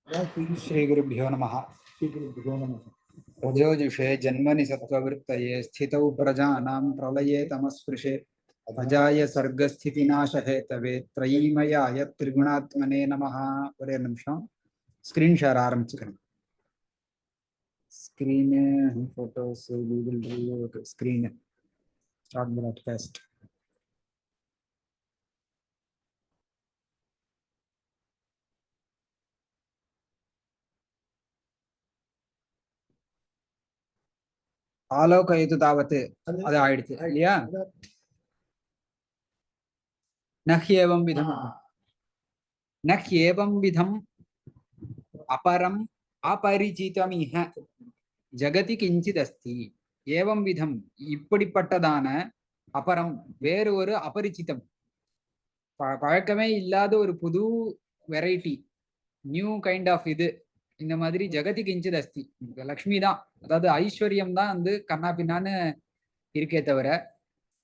श्रीगुरुभ्यो नमः। रजोजुषे जन्मनि सत्त्ववृत्तये स्थितौ प्रजानां प्रलये तमस्पृशे अजाय सर्गस्थितिनाशहेतवे त्रयीमयाय त्रिगुणात्मने नमः. ஒரே நிமிஷம் ஸ்கிரீன் ஷேர் ஆரம்பிச்சுக்கிறேன். Screen photos Google screen start broadcast. ஆலோகயது தாவத்து அது ஆயிடுச்சு இல்லையா? நஹ்யேவம் விதம் நஹ்யேவம் விதம் अपरम अपरिचितमिह जगति किंचित अस्ति. ஏவம் விதம் இப்படிப்பட்டதான அபரம் வேறு ஒரு அபரிச்சிதம் பழக்கமே இல்லாத ஒரு புது வெரைட்டி நியூ கைண்ட் ஆஃப் இது இந்த மாதிரி ஜெகதி கிஞ்சித் அஸ்தி. லக்ஷ்மி தான், அதாவது ஐஸ்வர்யம் தான் வந்து கண்ணா பின்னான்னு இருக்கே தவிர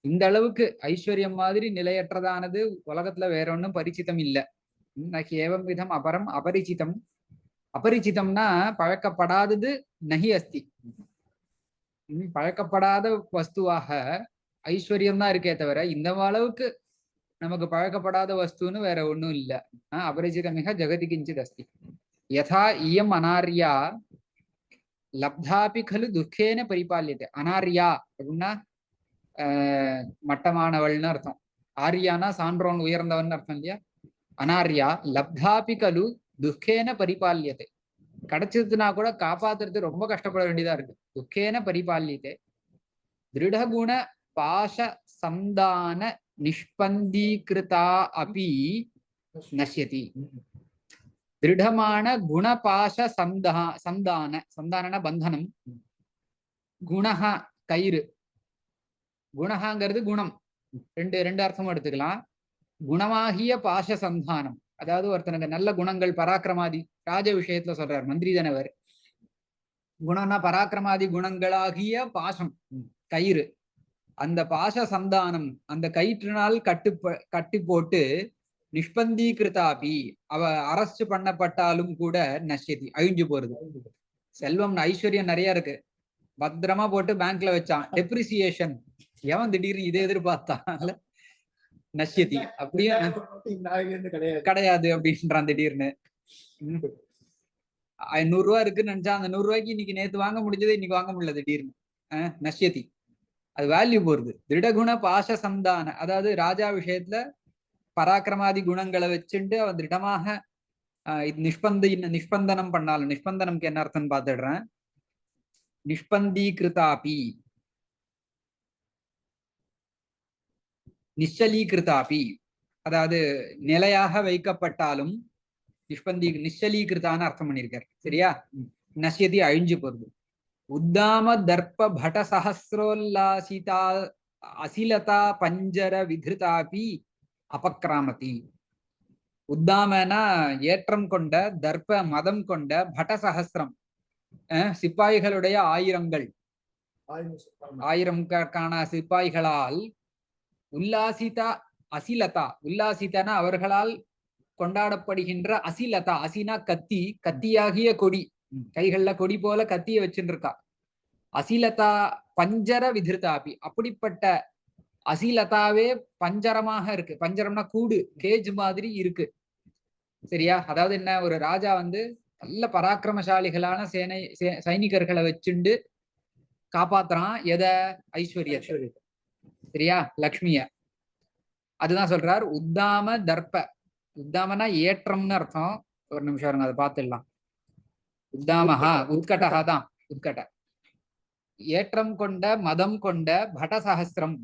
இந்த அளவுக்கு ஐஸ்வர்யம் மாதிரி நிலையற்றதானது உலகத்துல வேற ஒன்றும் பரிச்சிதம் இல்லை. ஏவம் விதம் அபரம் அபரிச்சிதம். அபரிச்சிதம்னா பழக்கப்படாதது நஹி அஸ்தி. பழக்கப்படாத வஸ்துவாக ஐஸ்வர்யம் தான் இருக்கே தவிர இந்த அளவுக்கு நமக்கு பழக்கப்படாத வஸ்துன்னு வேற ஒண்ணும் இல்லை. அபரிச்சிதமிக ஜெகதி கிஞ்சித் அஸ்தி. யதா இயம் அனார்யா லப்தாபி கலு துக்கேன பரிபால்யத்தை. அனார்யா அப்படின்னா மட்டமானவள்னு அர்த்தம். ஆர்யானா சான்றோன் உயர்ந்தவன் அர்த்தம் இல்லையா? அனார்யா லப்தாபி கலு துக்கேன பரிபால்யத்தை. கிடைச்சதுன்னா கூட காப்பாத்துறது ரொம்ப கஷ்டப்பட வேண்டியதா இருக்கு. துக்கேன பரிபால்யத்தை. திருடகுண பாஷ சந்தான நிஷ்பந்தீகிருதா அபி நஷ்யதி. திருடமான குணபாஷ சந்தான பந்தனம். குணஹா கயிறு. குணஹாங்கிறது குணம். ரெண்டு அர்த்தமும் எடுத்துக்கலாம். குணமாகிய பாஷ சந்தானம், அதாவது ஒருத்தனுக்கு நல்ல குணங்கள் பராக்கிரமாதி ராஜ விஷயத்துல சொல்றார் மந்திரி தானவர். குணம்னா பராக்கிரமாதி குணங்களாகிய பாசம் கயிறு. அந்த பாச சந்தானம் அந்த கயிற்றினால் கட்டி போட்டு நிஷ்பந்தீகிருதாபி அவ அரஸ்ட் பண்ணப்பட்டாலும் கூட நஷ்யதி அழிஞ்சு போறது. செல்வம் ஐஸ்வர்யம் நிறைய இருக்கு, பத்திரமா போட்டு பேங்க்ல வச்சான், டெப்ரிசியேஷன் எவன் திடீர்னு இதை எதிர்பார்த்தான் நஷ்யதி அப்படியே கிடையாது அப்படின்றான் திடீர்னு. 100 ரூபா இருக்குன்னு நினைச்சா அந்த 100 ரூபாய்க்கு இன்னைக்கு நேத்து வாங்க முடிஞ்சது இன்னைக்கு வாங்க முடியல திடீர்னு. நஷ்யதி அது வேல்யூ போறது. திருடகுண பாஷ சந்தான, அதாவது ராஜா விஷயத்துல பராக்கிரமாதி குணங்களை வச்சுட்டு அவன் திருடமாக நிஷ்பந்தனம் பண்ணாலும், நிஷ்பந்தனம்க்கு என்ன அர்த்தம் பார்த்துடுறேன். நிஷ்பந்தீகிருதாபி நிச்சலீகிருதாபி, அதாவது நிலையாக வைக்கப்பட்டாலும் நிச்சலீகிருத்தான்னு அர்த்தம் பண்ணியிருக்கார். சரியா? நஷ்யதி அழிஞ்சு போறது. உத்தாம தர்ப்ப பட சஹசிரோல்லாசிதா அசிலதா பஞ்சர விதிருதாபி அபக்ராமதி. உத்தாமனா ஏற்றம் கொண்ட, தர்ப்ப மதம் கொண்ட, பட சஹசிரம் சிப்பாய்களுடைய ஆயிரங்கள், ஆயிரம்கான சிப்பாய்களால் உல்லாசிதா அசிலதா, உல்லாசிதனா அவர்களால் கொண்டாடப்படுகின்ற அசிலதா, அசினா கத்தி, கத்தியாகிய கொடி, கைகள்ல கொடி போல கத்திய வச்சுட்டு இருக்கா. அசிலதா பஞ்சர விதிருதாபி, அப்படிப்பட்ட அசிலதாவே பஞ்சரமாக இருக்கு. பஞ்சரம்னா கூடு, கேஜ் மாதிரி இருக்கு. சரியா? அதாவது என்ன, ஒரு ராஜா வந்து நல்ல பராக்கிரமசாலிகளான சைனிகர்களை வச்சுண்டு காப்பாத்துறான். எத? ஐஸ்வர்யத்தை. சரியா? லக்ஷ்மிய. அதுதான் சொல்றார் உத்தாம தர்ப்ப. உத்தாமனா ஏற்றம்னு அர்த்தம். ஒரு நிமிஷம் இருங்க, அதை பார்த்துடலாம். உத்தாமஹா உத்கட்டஹா தான், உத்கட்ட. ஏற்றம் கொண்ட மதம் கொண்ட பட சஹசிரம்,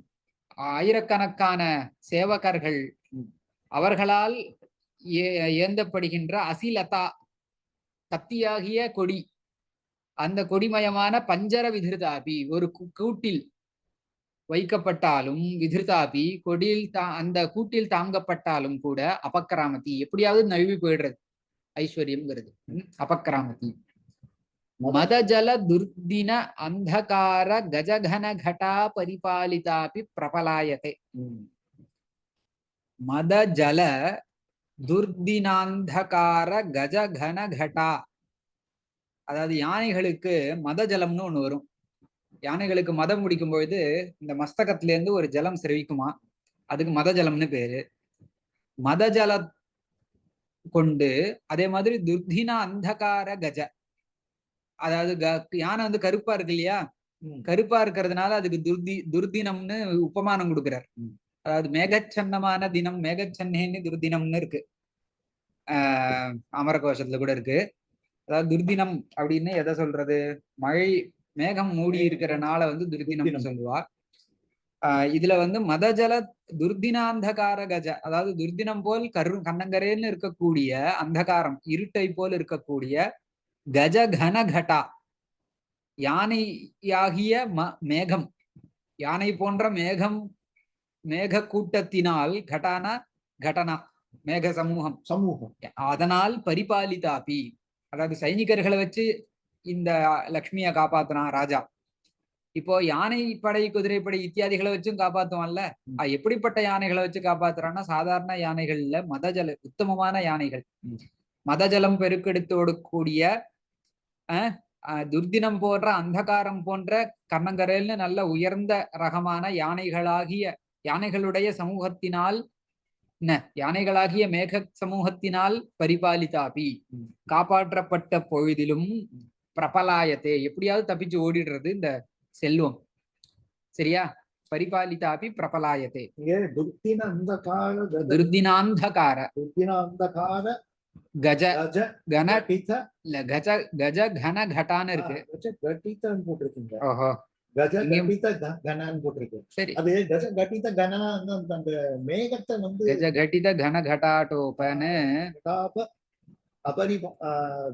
ஆயிரக்கணக்கான சேவகர்கள் அவர்களால் ஏந்தப்படுகின்ற அசிலதா கத்தியாகிய கொடி, அந்த கொடிமயமான பஞ்சர விதிருதாபி ஒரு கூட்டில் வைக்கப்பட்டாலும், விதிருதாபி கொடியில் அந்த கூட்டில் தாங்கப்பட்டாலும் கூட அபக்கிராமதி எப்படியாவது நழுவி போயிடுறது ஐஸ்வர்யம்ங்கிறது. அபக்கிராமதி. மதஜல துர்தின அந்தகார கஜகன கடா பரிபாலிதாபி பிரபலாயத்தை. மதஜல துர்தினாந்தகார கஜ கன கடா. அதாவது யானைகளுக்கு மத ஜலம்னு ஒண்ணு வரும். யானைகளுக்கு மதம் முடிக்கும் பொழுது இந்த மஸ்தகத்துல இருந்து ஒரு ஜலம் சிரவிக்குமா, அதுக்கு மத ஜலம்னு பேரு. மத ஜல கொண்டு அதே மாதிரி துர்தின அந்தகார கஜ, அதாவது யானை வந்து கருப்பா இருக்கு இல்லையா, கருப்பா இருக்கிறதுனால அதுக்கு துர்தினம்னு உபமானம் கொடுக்கிறார். அதாவது மேகச்சன்னமான தினம், மேகச்சன்னேன்னு துர்தினம்னு இருக்கு, அமரகோஷத்துல கூட இருக்கு. அதாவது துர்தினம் அப்படின்னு எதை சொல்றது, மழை மேகம் மூடி இருக்கிற நாளை வந்து துர்தினம் சொல்லுவா. இதுல வந்து மதஜல துர்தினாந்தகார கஜ, அதாவது துர்தினம் போல் கண்ணங்கரேன்னு இருக்கக்கூடிய அந்தகாரம், இருட்டை போல் இருக்கக்கூடிய கஜ கன கடா, யானையாகிய மேகம், யானை போன்ற மேகம், மேக கூட்டத்தினால், கடனா கடனா மேக சமூகம், அதனால் பரிபாலிதாபி, அதாவது சைனிகர்களை வச்சு இந்த லக்ஷ்மியை காப்பாத்தினா ராஜா. இப்போ யானை படை, குதிரைப்படை இத்தியாதிகளை வச்சும் காப்பாத்துவான்ல. எப்படிப்பட்ட யானைகளை வச்சு காப்பாத்துறான்னா, சாதாரண யானைகள்ல மதஜல உத்தமமான யானைகள், மதஜலம் பெருக்கெடுத்தோடு கூடிய துர்தினம் போன்ற அந்தகாரம் போன்ற கண்ணங்கரேல்னு நல்ல உயர்ந்த ரகமான யானைகளாகிய யானைகளுடைய சமூகத்தினால், யானைகளாகிய மேக சமூகத்தினால் பரிபாலிதாபி காப்பாற்றப்பட்ட பொழுதிலும் பிரபலாயத்தே எப்படியாவது தப்பிச்சு ஓடிடுறது இந்த செல்வம். சரியா? பரிபாலிதாபி பிரபலாயத்தே. துர்தினாந்தகார கஜ கன இல்ல கஜ கஜ கன கட்டான்னு இருக்கு. ஓஹோ, சரி. அது கஜ கட்டித கன அந்த மேகத்தை வந்து கஜ கட்டித கன கட்டாட்டோபன அபரி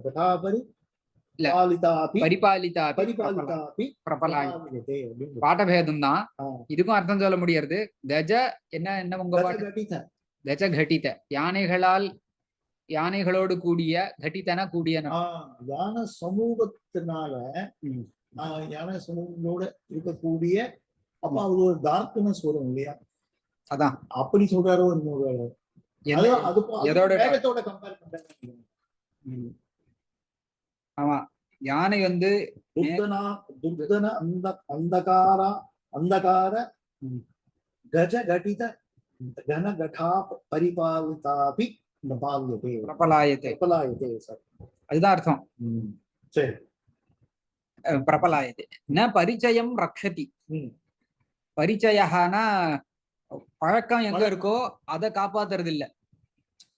கடாபரி பாட்டபேதம் தான். இதுக்கும் அர்த்தம் சொல்ல முடியாது. கஜ என்ன உங்க பாட்டு? கஜ கட்டித, யானைகளால், யானைகளோடு கூடிய, கட்டித்தன கூடிய யானை சமூகத்தினால, யானை சமூகத்தோட இருக்கக்கூடிய, அப்ப அது ஒரு டார்க்னஸ் வரும் இல்லையா? அதான் அப்படி சொல்றாரு. ஒரு எதோட கம்பேர் பண்றாங்க. ஆமா, யானை வந்து அந்தகார கஜ கட்டித கன கடா பரிபாலிதாபி பிரபலாயத்தே. அதுதான் அர்த்தம். சரி, பிரபலாயத்தே. ந பரிச்சயம் ரக்ஷதி. பரிச்சயனா பழக்கம் எங்க இருக்கோ அதை காப்பாத்துறது இல்ல.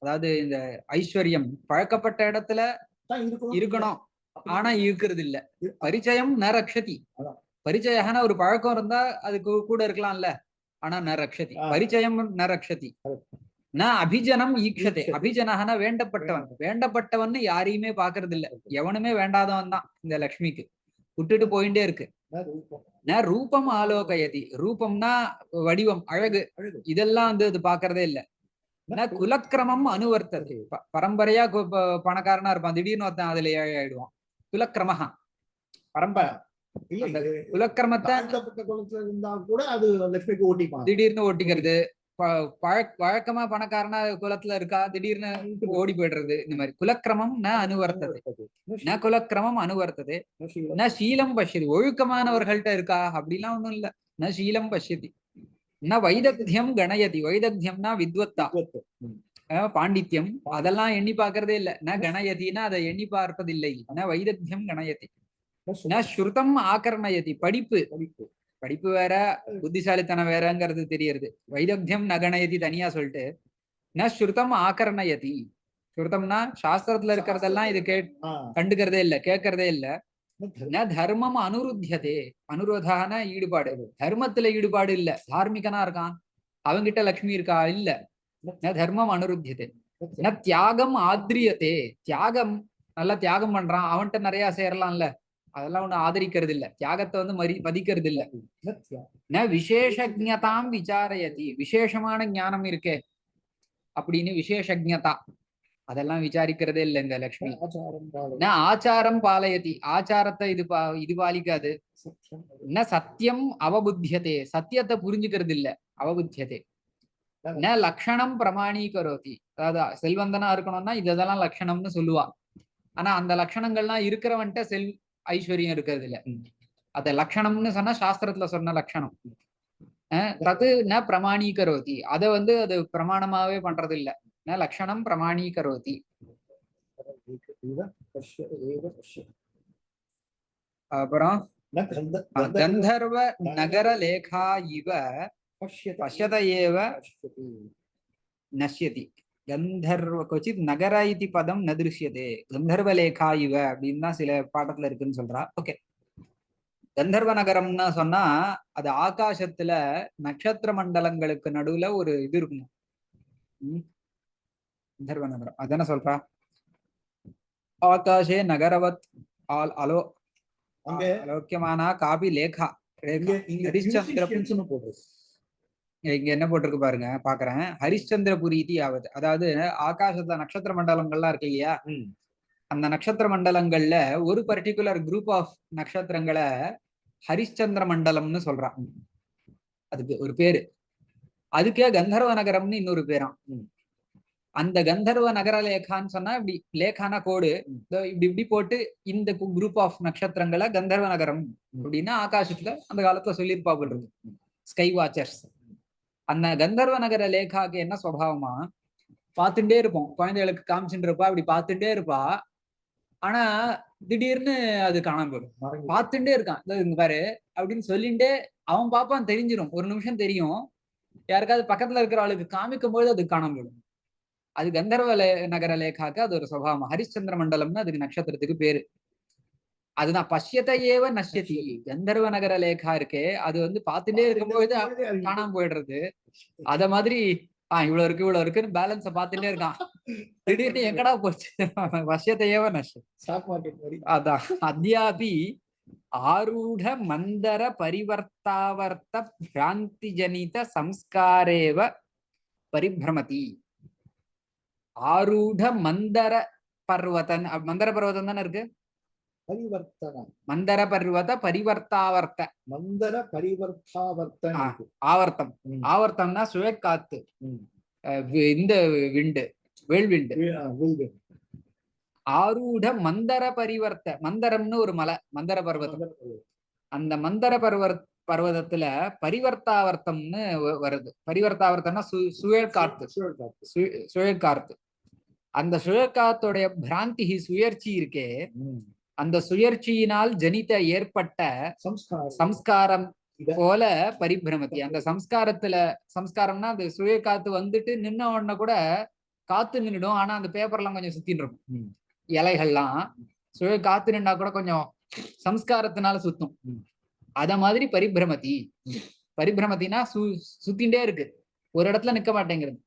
அதாவது இந்த ஐஸ்வர்யம் பழக்கப்பட்ட இடத்துல இருக்கணும், ஆனா இருக்கிறது இல்ல. பரிச்சயம் ந ரக்ஷதி. பரிச்சயனா ஒரு பழக்கம் இருந்தா அதுக்கு கூட இருக்கலாம்ல, ஆனா ந ரக்ஷதி. பரிச்சயம் ந ரக்ஷதி. ந அபிஜனம் ஈக்ஷதே. அபிஜனஹனா வேண்டப்பட்டவன். வேண்டப்பட்டவன் யாரையுமே பாக்குறது இல்ல, எவனுமே வேண்டாதவன் தான் இந்த லக்ஷ்மிக்கு. விட்டுட்டு போயிட்டே இருக்கு. ந ரூபம் ஆலோகயதி. ரூபம்னா வடிவம், அழகு, இதெல்லாம் வந்து அது பாக்குறதே இல்ல. குலக்கிரமம் அனுவர்த்தது. பரம்பரையா பணக்காரனா இருப்பான், திடீர்னு ஒருத்தன் அதுல ஏழை ஆயிடுவான். குலக்கிரமஹா பரம்பரை. குலக்கிரமத்தை திடீர்னு ஓட்டிக்கிறது. வழக்கமா பணக்காரனா குலத்துல இருக்கா, திடீர்னு ஓடி போயிடுறது. இந்த மாதிரி குலக்கிரமம் ந அனுவர்த்தது. ந குலக்கிரமம் அனுவர்த்தது. ந சீலம் பஷ்யதி. ஒழுக்கமானவர்கள்ட்ட இருக்கா அப்படிலாம் ஒண்ணும் இல்ல. ந சீலம் பஷ்யதி. ந வைதக்தியம் கணயதி. வைதக்தியம்னா வித்வத்தா, பாண்டித்யம், அதெல்லாம் எண்ணி பார்க்கறதே இல்ல. ந கணயதினா அதை எண்ணி பார்ப்பதில்லை. ந வைதக்தியம் கணயதி. ந ஸ்ருதம் ஆகர்ணயதி. படிப்பு வேற, புத்திசாலித்தனம் வேறங்கிறது தெரியறது. வைதக்தியம் ந கணயதி தனியா சொல்லிட்டு ந ஸ்ருதம் ஆகர்ணயதி. ஸ்ருதம்னா சாஸ்திரத்துல இருக்கிறதெல்லாம் இது கண்டுக்கிறதே இல்ல, கேட்கறதே இல்ல. ந தர்மம் அனுருத்தியதே. அனுரோதான ஈடுபாடு, தர்மத்துல ஈடுபாடு இல்ல. தார்மிகனா இருக்கான், அவங்கிட்ட லக்ஷ்மி இருக்கா? இல்ல. ந தர்மம் அனுருத்தியதே. ந தியாகம் ஆத்ரியதே. தியாகம், நல்லா தியாகம் பண்றான், அவன்கிட்ட நிறைய சேரலாம்ல, அதெல்லாம் ஒண்ணு ஆதரிக்கிறது இல்ல. தியாகத்தை வந்து மதிக்கிறது இல்ல. ந விசேஷஜதாம் விசாரயதி. விசேஷமான ஞானம் இருக்கே அப்படின்னு விசேஷஜதா, அதெல்லாம் விசாரிக்கிறதே இல்லை இந்த லக்ஷ்மி. ந ஆச்சாரம் பாலயதி. ஆச்சாரத்தை இது பாலிக்காது. ந சத்தியம் அவபுத்தியதே. சத்தியத்தை புரிஞ்சுக்கிறது இல்ல, அவபுத்தியதே. ந லக்ஷணம் பிரமாணீகரோதி. அதாவது செல்வந்தனா இருக்கணும்னா இதெல்லாம் லட்சணம்னு சொல்லுவா. ஆனா அந்த லட்சணங்கள்லாம் இருக்கிறவன்ட்ட ஐஸ்வர்யம் இருக்கிறது இல்ல. அத லட்சணம்னு சொன்னா சாஸ்திரத்துல சொன்ன லட்சணம். தது ந பிரமாணீகரோதி. அதை வந்து அது பிரமாணமாவே பண்றது இல்ல. ந லட்சணம் பிரமாணீகரோதி. அப்புறம் கந்தர்வ நகர லேகா இவ பஷ்யத ஏவ நஷ்யதி. கந்தர்வ கொச்சித் நகர இதி பதம் ந திருஷ்யதே. கந்தர்வ லேகா இவ அப்படின்னு தான் சில பாடத்துல இருக்குன்னு சொல்றா. ஓகே, கந்தர்வ நகரம்னா சொன்னா அது ஆகாசத்துல நட்சத்திர மண்டலங்களுக்கு நடுவுல ஒரு இது இருக்கும். கந்தர்வ நகரம் அதான சொல்றா. ஆகாஷே நகரவத் அலோ அலோக்கியமானா காபி லேகா. இங்க என்ன போட்டிருக்கு பாருங்க, பாக்குறேன். ஹரிச்சந்திரபுரி இது ஆவது. அதாவது ஆகாசத்துல நட்சத்திர மண்டலங்கள்லாம் இருக்கு இல்லையா, அந்த நட்சத்திர மண்டலங்கள்ல ஒரு பர்டிகுலர் குரூப் ஆஃப் நட்சத்திரங்களை ஹரிச்சந்திர மண்டலம்னு சொல்றான். அதுக்கு ஒரு பேரு. அதுக்கே கந்தர்வ நகரம்னு இன்னொரு பேராம். அந்த கந்தர்வ நகர லேகான்னு சொன்னா இப்படி லேகானா கோடு இப்படி இப்படி போட்டு இந்த குரூப் ஆஃப் நட்சத்திரங்களை கந்தர்வ நகரம் அப்படின்னா ஆகாசத்துல அந்த காலத்துல சொல்லியிருப்பாங்க இருக்கு ஸ்கை வாட்சர்ஸ். அந்த கந்தர்வ நகர லேகாக்கு என்ன சுவாவமா, பார்த்துட்டே இருப்போம். குழந்தைகளுக்கு காமிச்சுட்டு இருப்பா, அப்படி பார்த்துட்டே இருப்பா. ஆனா திடீர்னு அது காணாம போயிடும். பார்த்துட்டே இருக்கான், இங்க பாரு அப்படின்னு சொல்லிட்டு அவன் பாப்பான், தெரிஞ்சிடும். ஒரு நிமிஷம் தெரியும். யாருக்காவது பக்கத்துல இருக்கிற ஆளுக்கு காமிக்கும் போது அது காணாம போயிடும். அது கந்தர்வ நகர லேகாக்கு அது ஒரு சுபாவம். ஹரிச்சந்திர மண்டலம்னு அதுக்கு நட்சத்திரத்துக்கு பேரு. அதுதான் பஷ்யத்தை ஏவ நஷ்யதி. கந்தர்வ நகர லேகா இருக்கே அது வந்து பார்த்துட்டே இருக்கும்போது காணாம போயிடுறது. அத மாதிரி இவ்வளவு இருக்கு இவ்வளவு இருக்குன்னு பேலன்ஸ பார்த்துட்டே இருக்கான். திடீர்னு எங்கடா போச்சு, பஷ்யத்தை ஏவ நஷ்யம். அதான் அத்யாபி ஆரூட மந்தர பரிவர்த்தாவர்த்த பிராந்தி ஜனித சம்ஸ்காரேவ பரிபிரமதி. ஆரூட மந்தர பர்வதன், மந்தர பர்வதம் தானே இருக்கு. பரிவர்த்தனம் மந்தர பர்வத பரிவர்த்தாவர்த்த. மந்தர பரிவர்த்தாவர்த்தம் ஆவர்த்தம். ஆவர்த்தம்னா சுழற்காத்து. இந்த விண்டு, வேல்விண்டு. ஆரூட மந்தர பரிவர்த்த. மந்தரம்னு ஒரு மலை, மந்தர பர்வதம். அந்த மந்தர பர்வதத்துல பரிவர்த்தாவர்த்தம்னு வருது. பரிவர்த்தாவர்த்தம்னா சுழற்காத்து. சுழற்காத்து. அந்த சுழற்காத்துடைய பிராந்தி சுயற்சி இருக்கே, அந்த சுயற்சியினால் ஜனித ஏற்பட்ட சம்ஸ்காரம் போல பரிபிரமதி. அந்த சம்ஸ்காரத்துல, சம்ஸ்காரம்னா அந்த சுழற்காத்து வந்துட்டு நின்ன உடனே கூட காத்து நின்றுடும். ஆனா அந்த பேப்பர்லாம் கொஞ்சம் சுத்தின்னு இருக்கும். இலைகள்லாம் சுழற்காத்து நின்னா கூட கொஞ்சம் சம்ஸ்காரத்தினால சுத்தும். அத மாதிரி பரிபிரமதி. பரிபிரமதினா சுத்தின்டே இருக்கு, ஒரு இடத்துல நிக்க மாட்டேங்கிறது.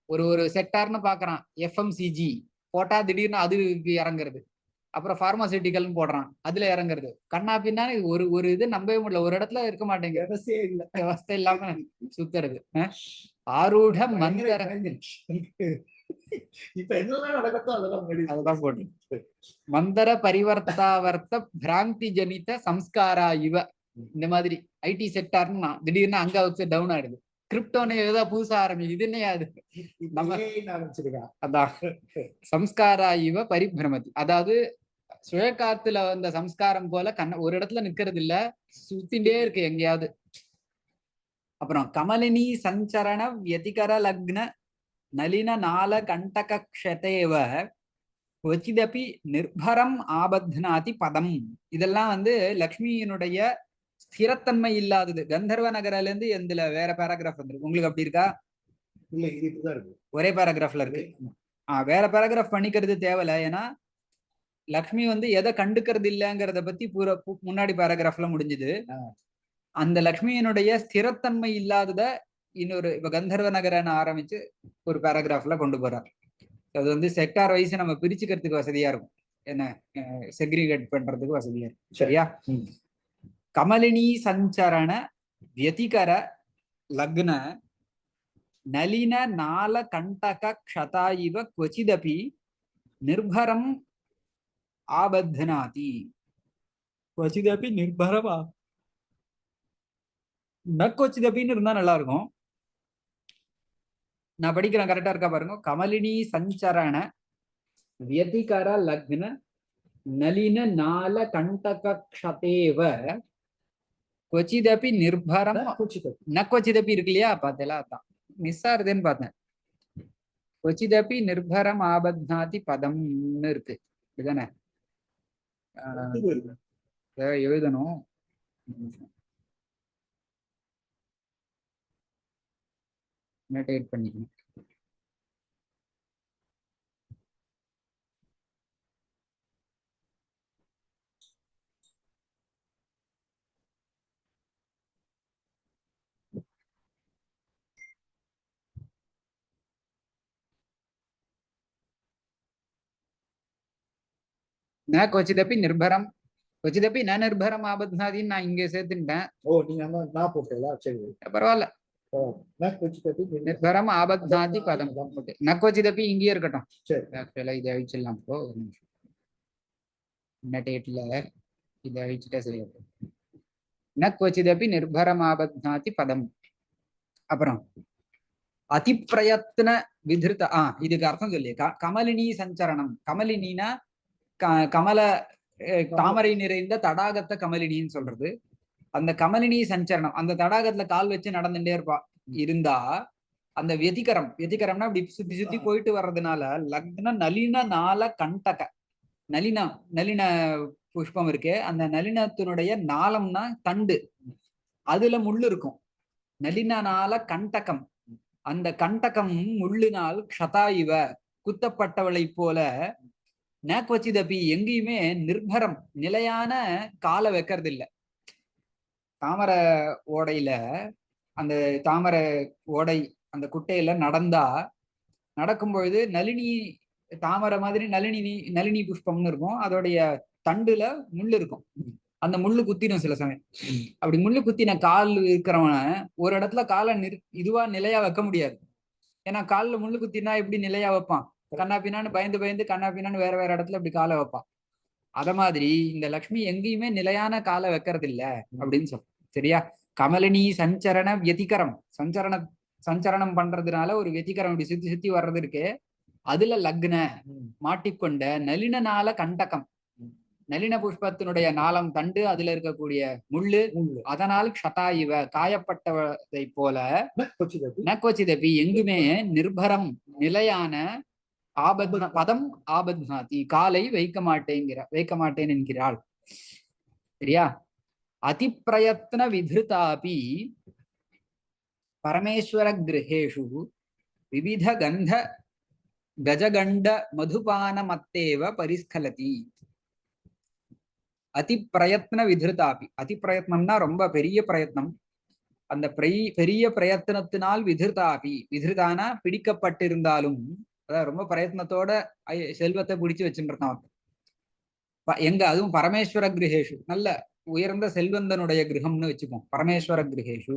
ஒரு செக்டார்னு பாக்குறான், எஃப்எம்சிஜி போட்டா திடீர்னு அது இறங்குறது. அப்புறம் பார்மாசிட்டிக்கல்னு போடுறான், அதுல இறங்குறது. கண்ணா பின்னா ஒரு இது நம்பவே முடியல, ஒரு இடத்துல இருக்க மாட்டேங்குது. விவசாயம் இல்லாம சுத்துறது. ஆரூட மந்தர அதெல்லாம் போட்டு மந்தர பரிவர்த்தாவர்த்த பிராந்தி ஜனித சம்ஸ்காரா இவ. இந்த மாதிரி ஐடி செக்டார்னு திடீர்னு அங்க வச்சு டவுன் ஆயிடுது. கிரிப்டோன்னு ஏதாவது புதுசா ஆரம்பிச்சு, இது என்ன அது நம்ம அதான் சம்ஸ்காரா இவ பரிபிரமதி. அதாவது சுழற்காத்துல வந்த சம்ஸ்காரம் போல ஒரு இடத்துல நிக்கிறது இல்ல, சுத்திண்டே இருக்கு எங்கேயாவது. அப்புறம் கமலினி சஞ்சரண வியதிகர லக்ன நளின நால கண்டக க்ஷதேவ கொச்சிதபி நிர்பரம் ஆபத்னாதி பதம். இதெல்லாம் வந்து லக்ஷ்மியினுடைய ஸ்திரத்தன்மை இல்லாதது. கந்தர்வ நகரில இருந்து எதுல வேற பேராகிராஃப் வந்துருக்கு உங்களுக்கு, அப்படி இருக்கா? இல்ல, இதுதான் இருக்கு, ஒரே பேராகிராஃப்ல இருக்கு. வேற பேராகிராஃப் பண்ணிக்கிறது தேவையில்ல. ஏன்னா லக்ஷ்மி வந்து எதை கண்டுக்கிறது இல்லைங்கிறத பத்தி முன்னாடி பேராகிராஃப்ல முடிஞ்சுது. அந்த லக்ஷ்மியினுடைய ஸ்திரத்தன்மை இல்லாதத இன்னொரு இப்ப கந்தர்வ நகரன்னு ஆரம்பிச்சு ஒரு பேராகிராஃப்ல கொண்டு போறார். அது வந்து செக்டார் வைஸ் நம்ம பிரிச்சுக்கிறதுக்கு வசதியா இருக்கும், என்ன செக்ரிகேட் பண்றதுக்கு வசதியா இருக்கும். சரியா? கமலினி சஞ்சரண வியதிகர லக்ன நளின நால கண்டக க்ஷதா இவ கொச்சிதபி நிர்பரம் ஆபத்னாதி. கொச்சிதபி நிர்பரமா ந கொச்சிதபின்னு இருந்தா நல்லா இருக்கும். நான் படிக்கிறேன், கரெக்டா இருக்கா பாருங்க. கமலினி சஞ்சரண வியதிகர லக்ன நளின நால கண்டக க்ஷதேவ கொச்சிதபி நிர்பரம் ந கொச்சிதபி இருக்கு இல்லையா, பார்த்தேலா? அதான் மிஸ் ஆறுதுன்னு பார்த்தேன். கொச்சிதபி நிர்பரம் ஆபத்னாதி பதம்னு இருக்கு, இதுதானே? எழுதணும். நோட்டேட் பண்ணிக்கணும். ந கொச்சிதபி நிர்பரம், கொச்சிதபி ந நிர்பரம் ஆபத்னாதின்னு நான் இங்க சேர்த்துட்டேன். ஓ, நீங்க நான் போட்டீங்களா? சரி, பரவாயில்ல. நிர்பரம் ஆபத்னாதி பதம். ந கொச்சிதபி இங்கேயே இருக்கட்டும். சரி, ஆக்சுவலா இதை அழிச்சிடலாம். இப்போ நட்டேட்ல இதை அழிச்சுட்டா சரியா போகும். ந கொச்சிதபி நிர்பரம் ஆபத்னாதி பதம். அப்புறம் அதிப்பிரயத்ன விதிருத்த, இதுக்கு அர்த்தம் சொல்லி கமலினி சஞ்சரணம். கமலினா கமல தாமரை நிறைந்த தடாகத்தை கமலினின்னு சொல்றது. அந்த கமலினி சஞ்சரணம், அந்த தடாகத்துல கால் வச்சு நடந்துட்டே இருப்பா இருந்தா, அந்த வெதிகரம்னா இப்படி சுத்தி சுத்தி போயிட்டு வர்றதுனால லக்ன நளின நால கண்டக, நளின புஷ்பம் இருக்கு, அந்த நளினத்தினுடைய நாளம்னா தண்டு, அதுல முள்ளு இருக்கும். நளினால கண்டகம், அந்த கண்டகம் முள்ளினால் க்ஷதா இவ குத்தப்பட்டவளை போல, நேக்வச்சிதபி எங்கேயுமே நிர்பரம் நிலையான காலை வைக்கிறது இல்லை. தாமரை ஓடையில, அந்த தாமரை ஓடை அந்த குட்டையில நடக்கும் பொழுது நளினி தாமரை மாதிரி நளினி புஷ்பம்னு இருக்கும். அதோடைய தண்டுல முள்ளு இருக்கும். அந்த முள்ளு குத்திடும் சில சமயம். அப்படி முள்ளு குத்தின கால் இருக்கிறவன ஒரு இடத்துல காலை இதுவா நிலையா வைக்க முடியாது. ஏன்னா காலில் முள்ளு குத்தினா எப்படி நிலையா வைப்பான்? கண்ணா பின்னான்னு பயந்து கண்ணா பின்னான்னு வேற இடத்துல இப்படி காலை வைப்பான். அத மாதிரி இந்த லக்ஷ்மி எங்கேயுமே நிலையான காலை வைக்கிறது இல்ல அப்படின்னு சொல்ல. சரியா? கமலினி சஞ்சரண வியதிகரம், சஞ்சரணம் பண்றதுனால ஒரு வெதிகரம் இப்படி சுத்தி சுத்தி வர்றது இருக்கு. அதுல லக்ன மாட்டிக்கொண்ட நளினால கண்டகம், நளின புஷ்பத்தினுடைய நாளம் தண்டு, அதுல இருக்கக்கூடிய முள்ளு, அதனால் க்ஷதா இவ காயப்பட்டதை போல, நக்வச்சிதபி எங்குமே நிர்பரம் நிலையான பதம் ஆபத்னாதி காலை வைக்க மாட்டேன் என்கிறாள். சரியா? அதிப்பிரயத்ன விதிருதாபி பரமேஸ்வர கிரகேஷு விவித கந்த கஜகண்ட மதுபான மத்தேவ பரிஸ்கலதி. அதிப்பிரயத்ன விதிருதாபி, அதிப்பிரயத்னம்னா ரொம்ப பெரிய பிரயத்னம். அந்த பெரிய பிரயத்னத்தினால் விதிருதாபி, விதிருதானா பிடிக்கப்பட்டிருந்தாலும், அதாவது ரொம்ப பிரயத்னத்தோட செல்வத்தை பிடிச்சு வச்சுருக்கான் எங்க, அதுவும் பரமேஸ்வர கிரகேஷு, நல்ல உயர்ந்த செல்வந்தனுடைய கிரகம்னு வச்சுப்போம். பரமேஸ்வர கிரகேஷு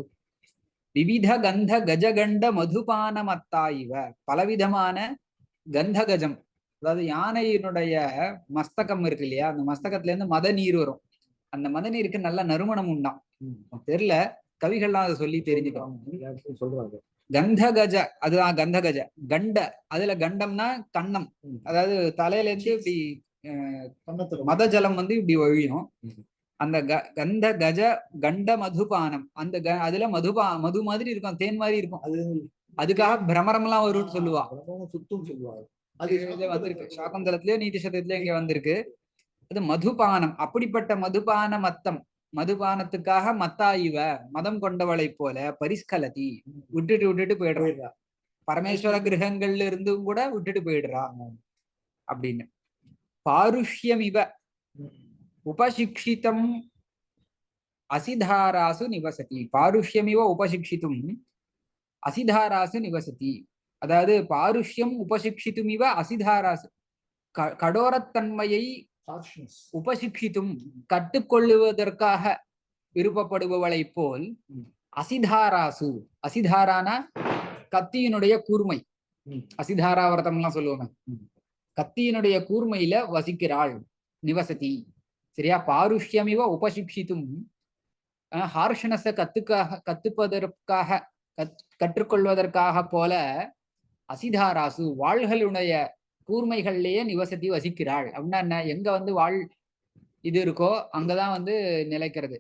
விவித கந்த கஜகண்ட மதுபான மத்தாயிவ, பலவிதமான கந்த கஜம், அதாவது யானையினுடைய மஸ்தகம் இருக்கு இல்லையா, அந்த மஸ்தகத்துல இருந்து மத நீர் வரும். அந்த மத நீருக்கு நல்ல நறுமணம் உண்டாம். தெரியல, கவிகள்லாம் அதை சொல்லி தெரிஞ்சுக்கிறோம். சொல்றாங்க கந்த கஜ, அதுதான் கந்த கஜ. கண்ட, அதுல கண்டம்னா கண்ணம், அதாவது தலையில இருந்து இப்படி மத ஜலம் வந்து இப்படி ஒழியும். அந்த கந்த கஜ கண்ட மதுபானம், அந்த அதுல மது மாதிரி இருக்கும், தேன் மாதிரி இருக்கும். அதுக்காக பிரமரம் எல்லாம் வரும்னு சொல்லுவா. சுத்தம் சொல்லுவாங்க. அது வந்திருக்கு சாகுந்தலத்திலயோ நீதி சதத்திலயோ இங்க வந்திருக்கு. அது மதுபானம். அப்படிப்பட்ட மதுபான மத்தம், மதுபானத்துக்காக மத்தாயிவ மதம் கொண்டவளை போல பரிஸ்கலதி விட்டுட்டு போயிடுறா. பரமேஸ்வர கிரகங்கள்ல இருந்தும் கூட விட்டுட்டு போயிடுறா அப்படின்னு. பாருஷ்யம் இவ உபசிக்ஷிதம் அசிதாராசு நிவசதி. பாருஷ்யமிவ உபசிக்ஷித்தும் அசிதாராசு நிவசதி. அதாவது பாருஷ்யம் உபசிக்ஷித்தும் இவ அசிதாராசு, கடோரத்தன்மையை உபசிக்ஷித்தும் கட்டுக்கொள்ளுவதற்காக விருப்பப்படுபவளை போல் அசிதாராசு, அசிதாரான கத்தியினுடைய கூர்மை, அசிதாராவர்த்தம் எல்லாம் சொல்லுவாங்க, கத்தியினுடைய கூர்மையில வசிக்கிறாள், நிவசதி. சரியா? பாருஷ்யமிவ உபசிக்ஷித்தும், ஹார்ஷனஸ கத்துப்பதற்காக கற்றுக்கொள்வதற்காக போல அசிதாராசு வாள்களுடைய கூர்மைகள்லயே நிவசத்தி வசிக்கிறாள். அப்படின்னா என்ன? எங்க வந்து வாள் இது இருக்கோ அங்கதான் வந்து நிலைக்கிறது.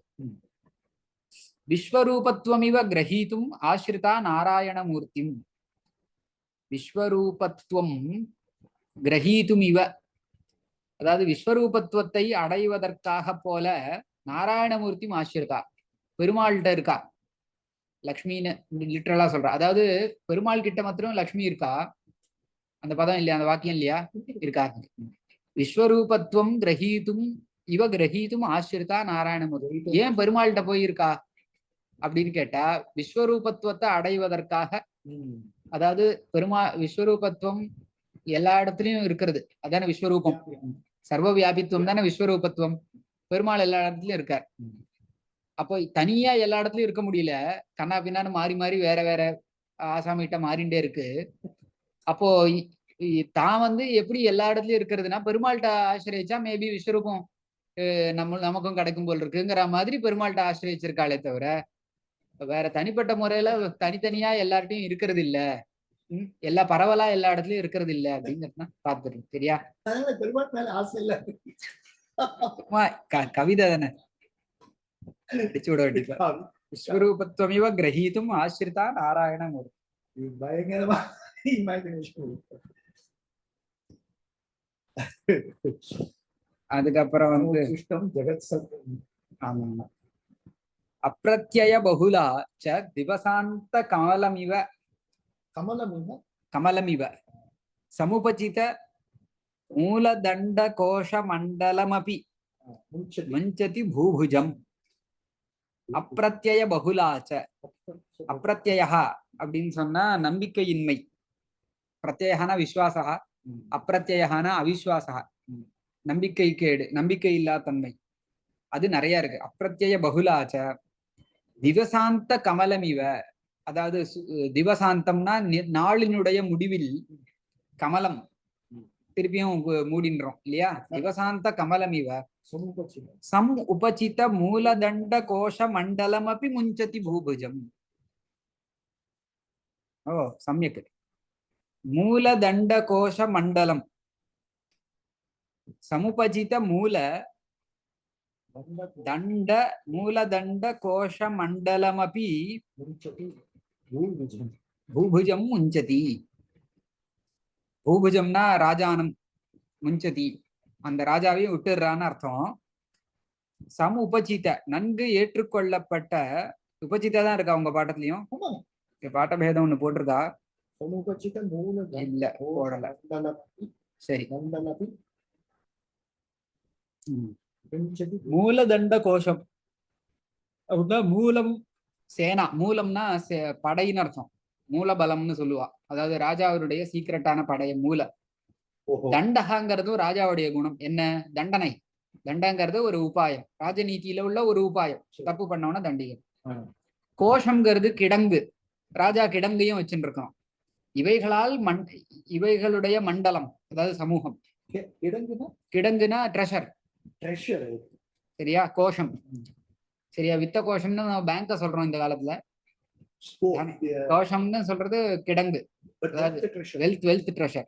விஸ்வரூபத்துவமிவ கிரகீதும் ஆசிரிதா நாராயணமூர்த்திம். விஸ்வரூபத்துவம் கிரகீதும் இவ, அதாவது விஸ்வரூபத்துவத்தை அடைவதற்காக போல நாராயணமூர்த்தி ஆசிரிதா பெருமாள்கிட்ட இருக்கா. லக்ஷ்மின்னு லிட்டரலா சொல்றா. அதாவது பெருமாள் கிட்ட மாத்திரம் லக்ஷ்மி இருக்கா. அந்த பதம் இல்லையா, அந்த வாக்கியம் இல்லையா, இருக்கா. விஸ்வரூபத்துவம் கிரகீதும் இவ கிரகீதும் ஆசிரிதா நாராயணமூர்த்தி. ஏன் பெருமாள்கிட்ட போயிருக்கா அப்படின்னு கேட்டா, விஸ்வரூபத்துவத்தை அடைவதற்காக. அதாவது விஸ்வரூபத்துவம் எல்லா இடத்துலயும் இருக்கிறது, அதான விஸ்வரூபம். சர்வ வியாபித்துவம் தானே விஸ்வரூபத்துவம். பெருமாள் எல்லா இடத்துலயும் இருக்கார். அப்போ தனியா எல்லா இடத்துலயும் இருக்க முடியல, கண்ணா பின்னான்னு மாறி மாறி வேற வேற ஆசாமிகிட்ட மாறிண்டே இருக்கு. அப்போ தான் வந்து எப்படி எல்லா இடத்துலயும் இருக்கிறதுனா, பெருமாள்கிட்ட ஆசிரியச்சா மேபி விஸ்வரூபம் நமக்கும் கிடைக்கும் போல் இருக்குங்கிற மாதிரி பெருமாள்கிட்ட ஆசிரியச்சிருக்காளே தவிர, வேற தனிப்பட்ட முறையில தனித்தனியா எல்லார்ட்டையும் இருக்கிறது இல்ல, எல்லா பரவலா எல்லா இடத்துலயும் இருக்கிறது இல்ல அப்படிங்கிறது பார்த்துருங்க. சரியா? பெருமாள் மேல ஆசை இல்ல, கவிதை தானே, அடிச்சு விட வேண்டியது. விஸ்வரூபத்துவமிவ கிரகீதும் ஆசிரிதா நாராயணமூர்த்தி. பயங்கரமா இமேஜினேஷன். அதுக்கப்புறம் வந்து ஜெகத் ஆமா, அப்பிரத்யய பகுலா ச திவசாந்த கமலமிவ கமலமிவ சமுபசித மூலதண்ட கோஷ மண்டலமபி முஞ்சதி பூபுஜம். அப்பிரத்யய பகுலாச்ச. அப்பிரத்யயா அப்படின்னு சொன்னா நம்பிக்கையின்மை. பிரத்யேகனா விஸ்வாசா, அப்பிரத்யேகனா அவிஸ்வாசா, நம்பிக்கை கேடு, நம்பிக்கை இல்லா தன்மை. அது நிறைய இருக்கு. அப்பிரத்யய பகுலாச்ச திவசாந்த கமலமிவ, அதாவது திவசாந்தம்னா நாளினுடைய முடிவில் கமலம் திருப்பியும் மூடின்றோம் இல்லையா. திவசாந்த கமலமிவ சம் உபசித மூலதண்ட கோஷ மண்டலம் அப்படி முஞ்சதி பூபுஜம். ஓ சமயக். மூலதண்ட கோஷ மண்டலம் சமுபஜித மூலதண்ட கோஷ மண்டலமபி பூபுஜம் முஞ்சதி. பூபுஜம்னா ராஜானம், முஞ்சதி அந்த ராஜாவையும் விட்டுறான்னு அர்த்தம். சம உபசித நன்கு ஏற்றுக்கொள்ளப்பட்ட, உபசிதா தான் இருக்கா உங்க பாட்டத்திலையும், பாட்ட பேதம் ஒண்ணு போட்டிருக்கா இல்ல போடல. சரி, மூலதண்ட கோஷம் அப்படின்னா மூலம் சேனா, மூலம்னா படைன்னு அர்த்தம். மூலபலம்னு சொல்லுவா. அதாவது ராஜாவுடைய சீக்கிரட்டான படைய மூல. தண்டகாங்கிறதும் ராஜாவுடைய குணம் என்ன, தண்டனை. தண்டங்கிறது ஒரு உபாயம், ராஜநீதியில உள்ள ஒரு உபாயம். தப்பு பண்ணவன தண்டிகை. கோஷம்ங்கிறது கிடங்கு, ராஜா கிடங்கையும் வச்சுட்டு இருக்கோம். இவைகளால் இவைகளுடைய மண்டலம், அதாவது சமூகம். கிடங்குனா ட்ரெஷர். சரியா? கோஷம் சரியா? வித்த கோஷம்னு நம்ம பேங்க சொல்றோம் இந்த காலத்துல. கோஷம்னு சொல்றது கிடங்கு, வெல்த் ட்ரெஷர்,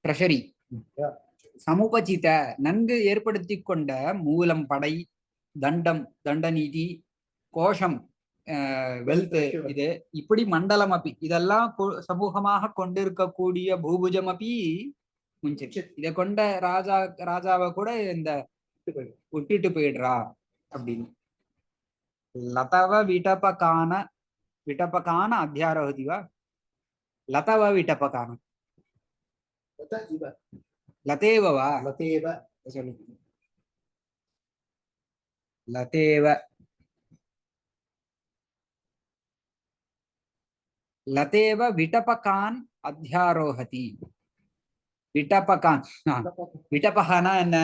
ட்ரெஷரி. சமுபசித நன்கு ஏற்படுத்தி கொண்ட மூலம் படை, தண்டம் தண்டநீதி, கோஷம் வெல்த், இது இப்படி மண்டலம் அப்பி இதெல்லாம் சமூகமாக கொண்டிருக்கக்கூடிய பூபுஜம் அப்பி முஞ்சிச்சு. இதை கொண்ட ராஜாவை கூட இந்த விட்டுட்டு போயிடுறா அப்படின்னு. லதவ விட்டபகான அத்தியாரோகதிவா. லதவ விட்டபகான லதேவா சொல்லுங்க. லதேவ லதேவ விட்டபகான் அத்தியாரோகதி. விட்டபகான், விட்டபகானா என்ன,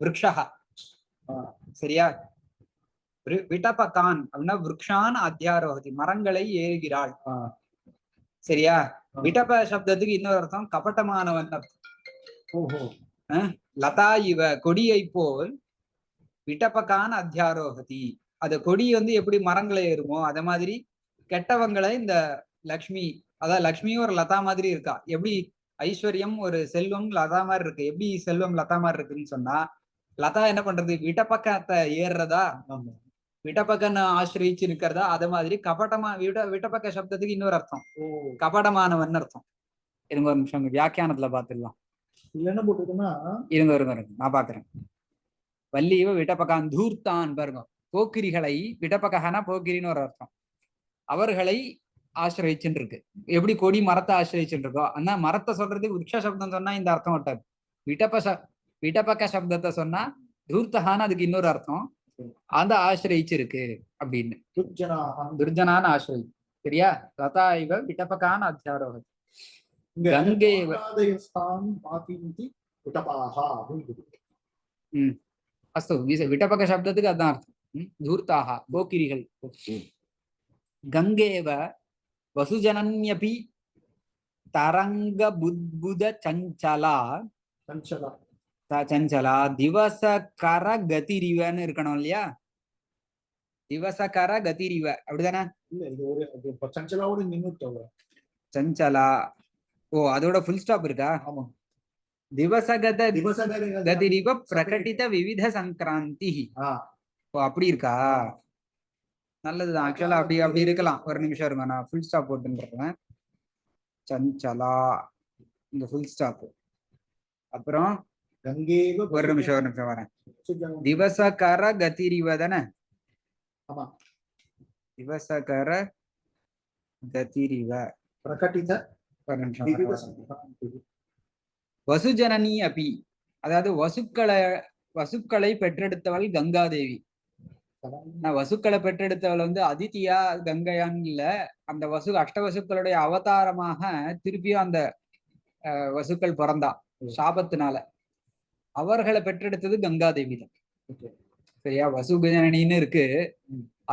விருக்ஷா. சரியா? விட்டபகான் அப்படின்னா விருக்ஷான் அத்தியாரோகதி, மரங்களை ஏறுகிறாள். சரியா? விட்டப சப்தத்துக்கு இன்னொரு அர்த்தம் கபட்டமானவன் அர்த்தம். லதா இவ கொடியை போல் விட்டபகான் அத்தியாரோகதி. அது கொடி வந்து எப்படி மரங்களை ஏறுமோ அத மாதிரி கெட்டவங்களை இந்த லக்ஷ்மி அதான் லக்ஷ்மியும் ஒரு லதா மாதிரி இருக்கா. எப்படி ஐஸ்வர்யம் ஒரு செல்வம் லதா மாதிரி இருக்கு. எப்படி செல்வம் லதா மாதிரி இருக்குன்னு சொன்னா, லதா என்ன பண்றது, விட்டப்பக்கத்தை ஏறுறதா, ஆமா. விட்டப்பக்கன்னு ஆசிரியிச்சு இருக்கிறதா, அது மாதிரி கபடமா விட்டப்பக்க சப்தத்துக்கு இன்னொரு அர்த்தம் ஓ, கபடமானவன் அர்த்தம். இருங்க ஒரு நிமிஷம் வியாக்கியானத்துல பாத்துடலாம். இதுல என்ன போட்டிருக்குன்னா இருங்க நான் பாக்குறேன். வள்ளியவ விட்டப்பகான் தூர்த்தான் பாருங்க. போக்கிரிகளை, விட்டப்பகனா போக்கிரின்னு ஒரு அர்த்தம், அவர்களை ஆசிரியிச்சுன்னு இருக்கு. எப்படி கொடி மரத்தை ஆசிரியிச்சுட்டு இருக்கோ, ஆனா மரத்தை சொல்றதுக்கு விருட்ச சப்தம் சொன்னா இந்த அர்த்தம் வட்டாது. விட்டப்பக்க சப்தத்தை சொன்னா தூர்த்தகான்னு அதுக்கு இன்னொரு அர்த்தம், அந்த ஆசிரியிச்சிருக்கு அப்படின்னு. துர்ஜனான ஆசிரியை. சரியா? லதா இவ விட்டப்பகான் அத்தியாரோக கங்கேவ. அஸ்து விட்டப்பக்க சப்தத்துக்கு அதான் அர்த்தம். தூர்த்தாக போக்கிரிகள். கங்கேவ வசுஜனன்யபி தரங்க புத்புத சஞ்சலா சஞ்சலா திவசகர கதிரிவன்னு இருக்கணும் இல்லையா? திவசகர கதிரிவ அப்படிதானே? இல்ல, இது ஒரு சஞ்சலாவோட நின்னுட்டவ. சஞ்சலா, ஓ அதோட ஃபுல் ஸ்டாப் இருக்கா? ஆமா. திவசகத திவசகர கதிரிவ பிரகடித விவித சங்கராந்தி. ஓ அப்படி இருக்கா? நல்லதுதான். ஆக்சுவலா அப்படி இருக்கலாம். ஒரு நிமிஷம் இருங்க, நான் ஃபுல் ஸ்டாப் போட்டுருக்கேன். சஞ்சலா இந்த ஃபுல் ஸ்டாப். அப்புறம் ஒரு நிமிஷம் வரேன். திவசகர கதிரிவ தானே? ஆமா. திவசகர கதிரிவ பிரகடித வசுஜனனி அபி, அதாவது வசுக்களை பெற்றெடுத்தவள் கங்காதேவி. வசுக்களை பெற்றெடுத்தவள் வந்து அதித்தியா கங்கையான்னு இல்ல, அந்த அஷ்டவசுக்களுடைய அவதாரமாக திருப்பியும் அந்த வசுக்கள் பிறந்தா சாபத்தினால. அவர்களை பெற்றெடுத்தது கங்காதேவி தான். சரியா? வசுஜனனின்னு இருக்கு.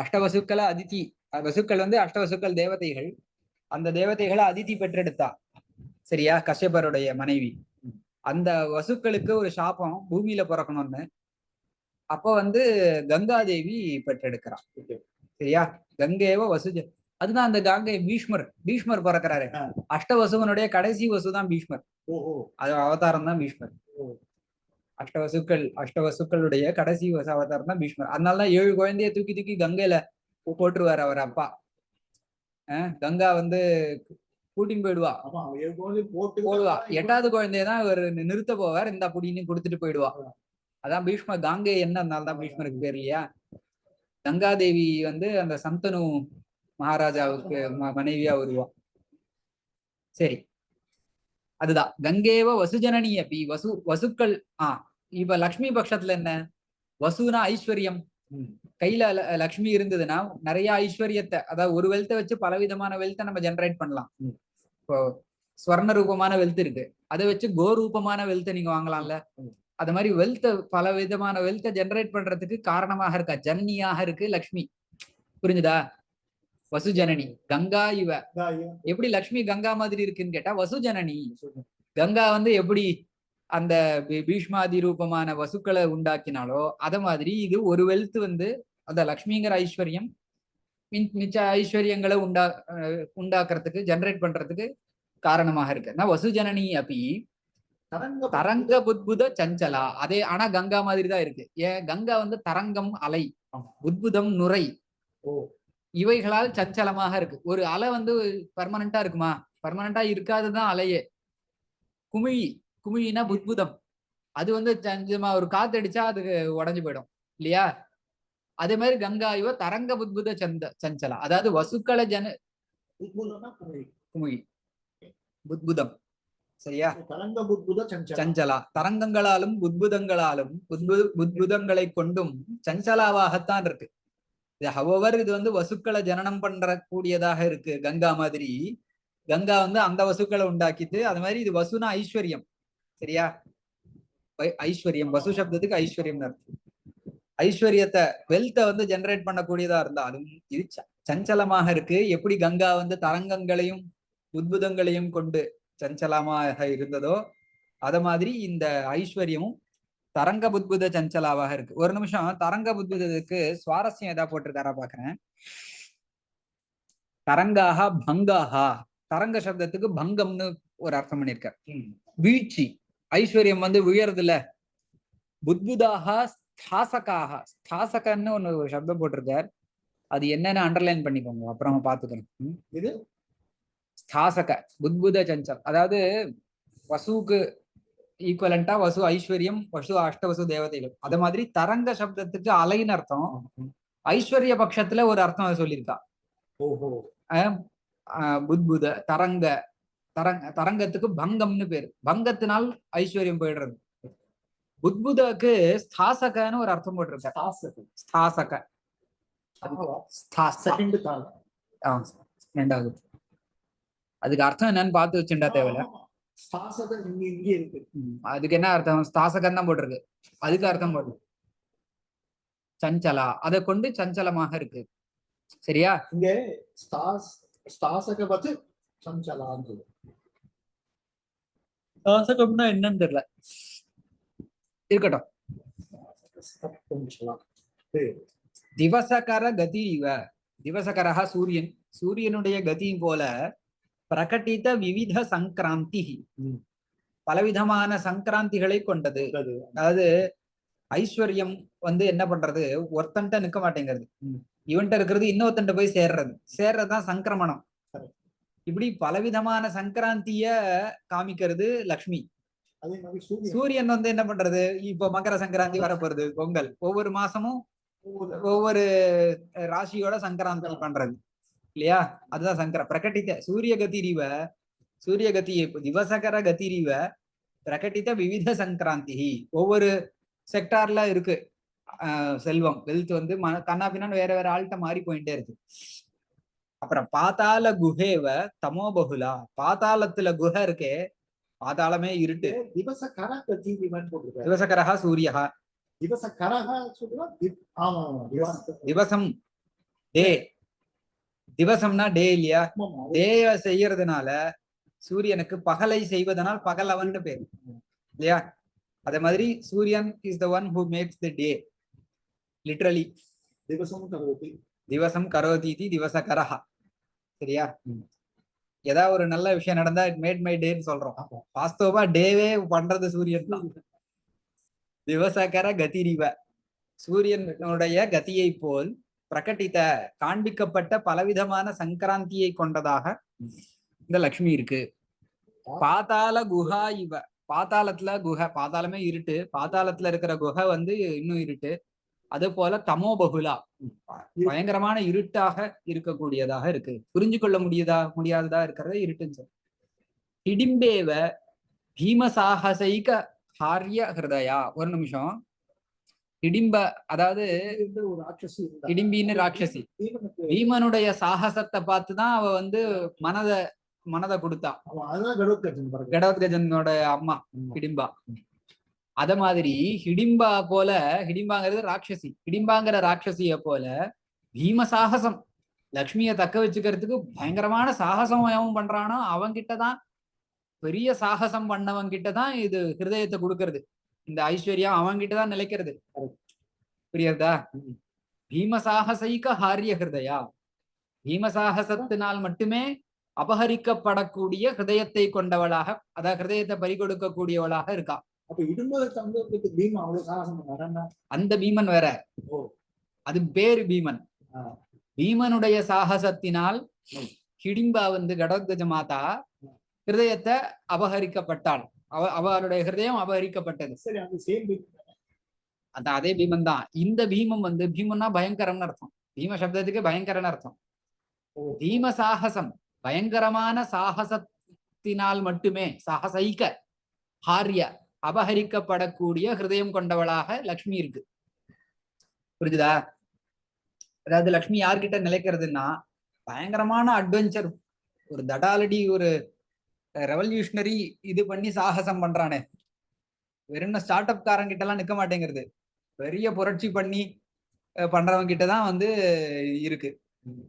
அஷ்டவசுக்களை அதித்தி, வசுக்கள் வந்து அஷ்டவசுக்கள் தேவதைகள். அந்த தேவதைகளை அதித்தி பெற்றெடுத்தா. சரியா? கஷ்யபருடைய மனைவி. அந்த வசுக்களுக்கு ஒரு சாபம், பூமியில பிறக்கணும்னு. அப்ப வந்து கங்காதேவி பெற்றெடுக்கிறான். சரியா? கங்கேவ வசுஜ, அதுதான் அந்த கங்கை. பீஷ்மர் பிறக்கிறாரு. அஷ்டவசுவனுடைய கடைசி வசுதான் பீஷ்மர். அது அவதாரம் தான் பீஷ்மர். அஷ்டவசுக்களுடைய கடைசி அவதாரம் தான் பீஷ்மர். அதனாலதான் 7 குழந்தைய தூக்கி தூக்கி கங்கையில போட்டுருவாரு அவர் அப்பா. கங்கா வந்து கூட்டின்னு போயிடுவா. 8வது குழந்தையதான் இவர் நிறுத்த போவார். இந்த புடின்னு கொடுத்துட்டு போயிடுவா. அதான் பீஷ்மர். காங்கை என்னன்னால தான் பீஷ்மருக்கு பேர் இல்லையா? கங்காதேவி வந்து அந்த சந்தனு மகாராஜாவுக்கு மனைவியா வருவா. சரி, அதுதான் கங்கேவ வசுஜனனி அப்படி வசுக்கள். இப்ப லக்ஷ்மி பட்சத்துல என்ன? வசுனா ஐஸ்வர்யம். கையில லக்ஷ்மி இருந்ததுன்னா நிறைய ஐஸ்வர்யத்தை, அதாவது ஒரு வெல்த்தை வச்சு பலவிதமான வெல்த்தை நம்ம ஜெனரேட் பண்ணலாம். இப்போ ஸ்வர்ண ரூபமான வெல்த் இருக்கு, அதை வச்சு கோரூபமான வெல்த்தை நீங்க வாங்கலாம்ல. அது மாதிரி வெல்த், பல விதமான வெல்த்தை ஜெனரேட் பண்றதுக்கு காரணமாக இருக்கா, ஜனனியாக இருக்கு லக்ஷ்மி. புரிஞ்சுதா? வசுஜனனி கங்கா இவ. எப்படி லக்ஷ்மி கங்கா மாதிரி இருக்குன்னு கேட்டா வசுஜனனி. கங்கா வந்து எப்படி அந்த பீஷ்மாதி ரூபமான வசுக்களை உண்டாக்கினாலோ அத மாதிரி இது ஒரு வெல்த் வந்து அந்த லக்ஷ்மிங்கிற ஐஸ்வர்யம் மிச்ச ஐஸ்வர்யங்களை உண்டாக்குறதுக்கு ஜெனரேட் பண்றதுக்கு காரணமாக இருக்கு. வசுஜனனி அப்படி தரங்க புத்புத சஞ்சலா. அதே ஆனா கங்கா மாதிரி தான் இருக்கு. ஏன்? கங்கா வந்து தரங்கம் அலை, புத்புதம் நுரை, இவைகளால் சஞ்சலமாக இருக்கு. ஒரு அலை வந்து பர்மனண்டா இருக்குமா? பர்மனண்டா இருக்காதுதான் அலையே. குமிழினா புத்புதம், அது வந்து சஞ்சமா ஒரு காத்து அடிச்சா அதுக்கு உடஞ்சு போயிடும் இல்லையா? அதே மாதிரி கங்கா இவ தரங்க புத்புத சஞ்சலா, அதாவது வசுக்களை குமிழி புத்புதம். சரியா? சஞ்சலா தரங்கங்களாலும் புத்புதங்களாலும் புத்புதங்களை கொண்டும் சஞ்சலாவாகத்தான் இருக்கு. ஹவவர் இது வந்து வசுக்களை ஜனனம் பண்ற கூடியதாக இருக்கு கங்கா மாதிரி. கங்கா வந்து அந்த வசுக்களை உண்டாக்கிட்டு, அது மாதிரி இது வசுனா ஐஸ்வர்யம். சரியா? ஐஸ்வர்யம், வசு சப்தத்துக்கு ஐஸ்வர்யம் இருக்கு. ஐஸ்வர்யத்தை வெல்த்தை வந்து ஜெனரேட் பண்ணக்கூடியதா இருந்தாலும் இது சஞ்சலமாக இருக்கு. எப்படி கங்கா வந்து தரங்கங்களையும் புத்புதங்களையும் கொண்டு சஞ்சலமாக இருந்ததோ அத மாதிரி இந்த ஐஸ்வர்யமும் தரங்க புத்புத சஞ்சலாவாக இருக்கு. ஒரு நிமிஷம், தரங்க புத்புதத்துக்கு சுவாரஸ்யம் ஏதா போட்டிருக்காரா பாக்குறேன். தரங்காக பங்காகா, தரங்க சப்தத்துக்கு பங்கம்னு ஒரு அர்த்தம் பண்ணியிருக்கார். வீழ்ச்சி, ஐஸ்வர்யம் வந்து விழறது இல்ல. புத்புதாக ஸ்தாசகாக, ஸ்தாசகன்னு ஒன்னு ஒரு சப்தம் போட்டிருக்கார். அது என்னன்னு அண்டர்லைன் பண்ணிக்கோங்க, அப்புறம் பாத்துக்கணும். இது ஸ்தாசக புத்புத சஞ்சல், அதாவது வசுக்கு ஈக்குவலண்டா வசு ஐஸ்வர்யம், வசு அஷ்டவசு தேவதைகள். அத மாதிரி தரங்க சப்தத்துக்கு அலைன்னு அர்த்தம். ஐஸ்வர்ய பட்சத்துல ஒரு அர்த்தம் சொல்லியிருக்கா. ஓஹோ. புத்புத தரங்க, தரங்கத்துக்கு பங்கம்னு பேரு. பங்கத்தினால் ஐஸ்வர்யம் போயிடுறது. புத்புதக்கு ஸ்தாசகன்னு ஒரு அர்த்தம் போட்டிருக்க. ஸ்தாசக ரெண்டாவது. அதுக்கு அர்த்தம் என்னன்னு பார்த்து வச்சுட்டா தேவையில்ல. அதுக்கு என்ன அர்த்தம்? ஸ்தாசகம் தான் போட்டிருக்கு. அதுக்கு அர்த்தம் போட்டு சஞ்சலா, அதை கொண்டு சஞ்சலமாக இருக்கு. சரியா? இங்க ஸ்தாசக பத்தி சஞ்சலான்னு. ஸ்தாசகம்னா என்னன்னு தெரியல, இருக்கட்டும். திவசகர கதி இவ, திவசகரஹ சூரியன், சூரியனுடைய கதியும் போல பிரகட்டித விவித சங்கராந்தி, பலவிதமான சங்கராந்திகளை கொண்டது. அதாவது ஐஸ்வர்யம் வந்து என்ன பண்றது, ஒருத்தன்ட்ட நிக்க மாட்டேங்கிறது, இவன்ட்ட இருக்கிறது இன்னொருத்தன்ட்ட போய் சேர்றதுதான் சங்கிரமணம். இப்படி பலவிதமான சங்கராந்திய காமிக்கிறது லக்ஷ்மி. சூரியன் வந்து என்ன பண்றது, இப்போ மகர சங்கராந்தி வரப்போறது, பொங்கல், ஒவ்வொரு மாசமும் ஒவ்வொரு ராசியோட சங்கராந்தி பண்றது இல்லையா? அதுதான் சங்கர பிரகட்டித்த சூரிய கதிரிவ, சூரிய கதி திவசகர கதிரிவ பிரகட்டித்த விவித சங்கராந்தி. ஒவ்வொரு செக்டார்ல இருக்கு செல்வம், வெல்த் வந்து கண்ணா பின்னான்னு வேற வேற ஆள்கிட்ட மாறி போயிட்டே இருக்கு. அப்புறம் பாதாள குஹேவ தமோ பகுலா, பாதாளத்துல குஹை இருக்கே, பாதாளமே இருட்டு. திவசகரஹா சூரியஹா, திவசம் டே, திவசம்னா டே இல்லையா? டே செய்யறதுனால சூரியனுக்கு பகலை செய்வதனால் பகலவன் பேர் இல்லையா? அதே மாதிரி சூரியன் is the one who makes the day, literally. திவசம் கரோதி திவசகரஹா. சரியா? ஏதாவது ஒரு நல்ல விஷயம் நடந்தா இட் மேட் மை டேன்னு சொல்றோம். வாஸ்தவமா டேவே பண்றது சூரியன் தான். திவசகர கதிரிவ, சூரியனுடைய கதியை போல் பிரகட்டித்த காண்பிக்கப்பட்ட பலவிதமான சங்கராந்தியை கொண்டதாக இந்த லக்ஷ்மி இருக்கு. பாதாள குஹா இவ, பாதாளத்துல குஹை, பாதாளமே இருட்டு, பாதாளத்துல இருக்கிற குஹை வந்து இன்னும் இருட்டு. அது போல தமோ பகுலா, பயங்கரமான இருட்டாக இருக்கக்கூடியதாக இருக்கு. புரிஞ்சு கொள்ள முடியாததா இருக்கிறத இருட்டுன்னு சொல்ல. ஹிடிம்பேவ பீமசாகசைக ஹாரிய ஹிருதயா. ஒரு நிமிஷம். ஹிடிம்ப அதாவது ஹிடிம்பின்னு ராட்சசி, பீமனுடைய சாகசத்தை பார்த்துதான் அவ வந்து மனதை கொடுத்தா. கடோத்கஜனோட அம்மா ஹிடிம்பா. அத மாதிரி ஹிடிம்பா போல, ஹிடிம்பாங்கிறது ராட்சசி, ஹிடிம்பாங்கிற ராட்சசிய போல பீம சாகசம், லக்ஷ்மியை தக்க வச்சுக்கிறதுக்கு பயங்கரமான சாகசம் எவன் பண்றானோ அவன்கிட்டதான், பெரிய சாகசம் பண்ணவங்கிட்டதான் இது ஹிருதயத்தை கொடுக்கறது, இந்த ஐஸ்வர்யம் அவன்கிட்டதான் நிலைக்கிறது. புரியுதா? பீமசாகசைக ஹாரிய ஹிருதயா, பீமசாகசத்தினால் மட்டுமே அபகரிக்கப்படக்கூடிய ஹிருதயத்தை கொண்டவளாக, அதாவது ஹிருதயத்தை பறிகொடுக்கக்கூடியவளாக இருக்கா. அந்த பீமன் வேற, அது பேரு பீமன். பீமனுடைய சாகசத்தினால் ஹிடிம்பா வந்து கடோத்கஜ மாதா ஹிருதயத்தை அபகரிக்கப்பட்டாள். அவளுடைய ஹிருதயம் அபகரிக்கப்பட்டது. அந்த அதே பீமன் தான். இந்த பீமம் வந்து, பீமன்னா பயங்கரம்னு அர்த்தம், பீம சப்தத்துக்கு பயங்கரன்னு அர்த்தம். பீம சாகசம், பயங்கரமான சாகசத்தினால் மட்டுமே, சாகசைக்க ஹாரிய அபகரிக்கப்படக்கூடிய ஹிருதயம் கொண்டவளாக லக்ஷ்மி இருக்கு. புரிஞ்சுதா? அதாவது லக்ஷ்மி யார்கிட்ட நிலைக்கிறதுன்னா, பயங்கரமான அட்வென்ச்சர், ஒரு தடாலடி, ஒரு ரெவல்யூஷனரி இது பண்ணி சாகசம் பண்றானே, வெறும் ஸ்டார்ட் அப் காரங்கிட்ட எல்லாம் நிக்க மாட்டேங்கிறது, பெரிய புரட்சி பண்ணி பண்றவங்க கிட்டதான் வந்து இருக்கு.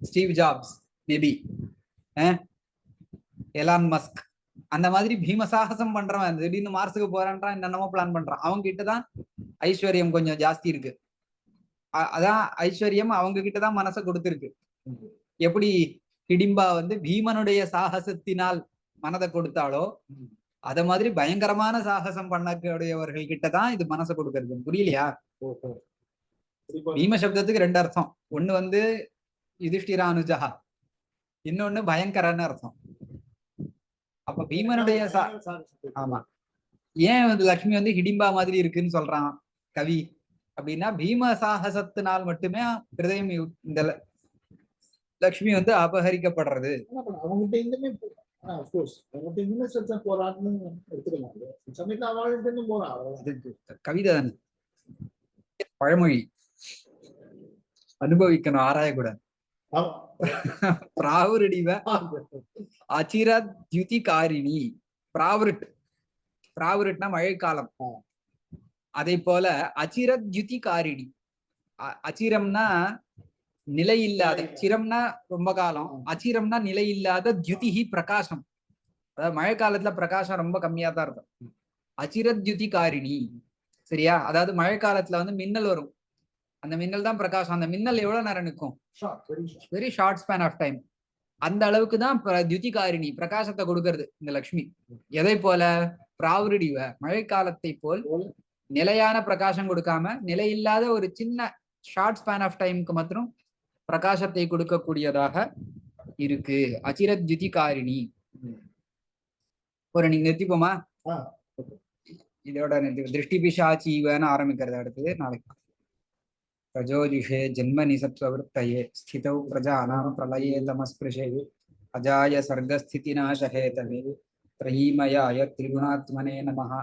Steve jobs, maybe Elon Musk, அந்த மாதிரி பீமசாகசம் பண்றவன், திடீர்னு மார்ஸுக்கு போறான்றான், என்னென்னமோ பிளான் பண்றான், அவங்க கிட்டதான் ஐஸ்வர்யம் கொஞ்சம் ஜாஸ்தி இருக்கு. அதான் ஐஸ்வர்யம் அவங்க கிட்டதான் மனசை கொடுத்துருக்கு. எப்படி ஹிடிம்பா வந்து பீமனுடைய சாகசத்தினால் மனதை கொடுத்தாளோ அத மாதிரி பயங்கரமான சாகசம் பண்ணக்கூடியவர்கள் கிட்டதான் இது மனசை கொடுக்கறது. புரியலையா? ஓஹோ. பீம சப்தத்துக்கு ரெண்டு அர்த்தம். ஒண்ணு வந்து யுதிஷ்டிரானுஜஹா, இன்னொன்னு பயங்கரன்னு அர்த்தம். அப்ப பீமனுடைய ஆமா, ஏன் வந்து லக்ஷ்மி வந்து ஹிடிம்பா மாதிரி இருக்குன்னு சொல்றான் கவி அப்படின்னா, பீம சாகசத்தினால் மட்டுமே ஹிருதயம் இந்த லக்ஷ்மி வந்து அபகரிக்கப்படுறது. அவங்ககிட்ட இருந்துமே அவங்ககிட்ட இருந்துமே செத்த போறான்னு எடுத்துக்கலாம். சமயத்துல அவங்ககிட்ட இருந்து போறான். கவிதை தானே, பழமொழி, அனுபவிக்கணும், ஆராயக்கூடாது. பிராவுரடிவ அச்சிரத்யுதிகாரிணி. பிராவுருட்னா மழைக்காலம். அதே போல அச்சிரத்யுதிகாரிணி. அச்சிரம்னா நிலை இல்லாத, சிரம்னா ரொம்ப காலம், அச்சிரம்னா நிலை இல்லாத, தியுதிஹி பிரகாசம். அதாவது மழை காலத்துல பிரகாசம் ரொம்ப கம்மியா தான் இருக்கும். அச்சிரத்யுதிகாரிணி, சரியா? அதாவது மழை காலத்துல வந்து மின்னல் வரும், அந்த மின்னல் தான் பிரகாசம். அந்த மின்னல் எவ்வளவு நேரம் நிற்கும்? Very short span of time. அந்த அளவுக்கு தான் தியுதிகாரிணி, பிரகாசத்தை கொடுக்கறது இந்த லக்ஷ்மி. எதை போல? பிராவுரடிவ, மழை காலத்தை போல் நிலையான பிரகாசம் கொடுக்காம நிலையில்லாத ஒரு சின்ன ஷார்ட் ஸ்பேன் ஆஃப் டைமுக்கு மாத்திரம் பிரகாசத்தை கொடுக்கக்கூடியதாக இருக்கு. அச்சிரத்யுதிகாரிணி. ஒரு நீங்க நிறுத்திப்போமா? இதோட திருஷ்டி பிசாச்சீவன்னு ஆரம்பிக்கிறது அடுத்தது நாளைக்கு. பிரஜோதிஷே ஜென்மனி சத்வவருத்தயே ஸ்திதௌ பிரஜானாம் பிரளயே தமஸ்பிருஷே அஜாய சர்கஸ்திதிநாசஹேதவே த்ரயீமயாய திரிகுணாத்மனே நமஹ.